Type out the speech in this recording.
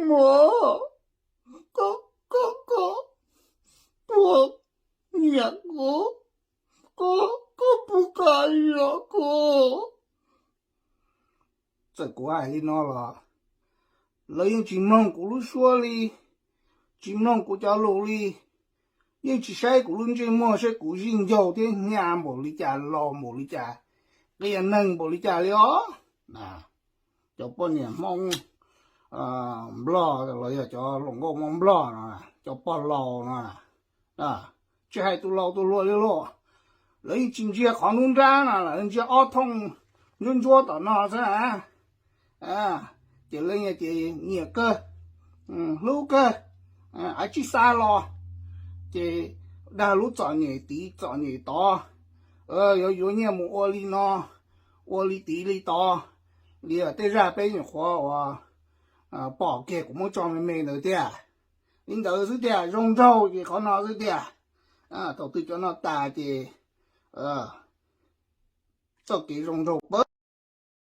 么？哥，你呀哥不可以啊，哥。这国外里那了，那有金门咕噜说的，金门国家路里，有去晒咕噜这么些古人有的娘没里家老没里家，这也能没里家了，啊，叫半年梦。不老了要叫龙哥梦不老呢，叫不老呢，这还都老都落的了，人经济抗农战了，人家二通人做到那噻，这人家这年个，六个，还去啥了，这那路找年地找年大，有年么窝里呢，窝里地里大，你要对日本人花哇。保给我们专门买了的，领导是的，荣州也可能是的，都对叫那大的，这给荣州不。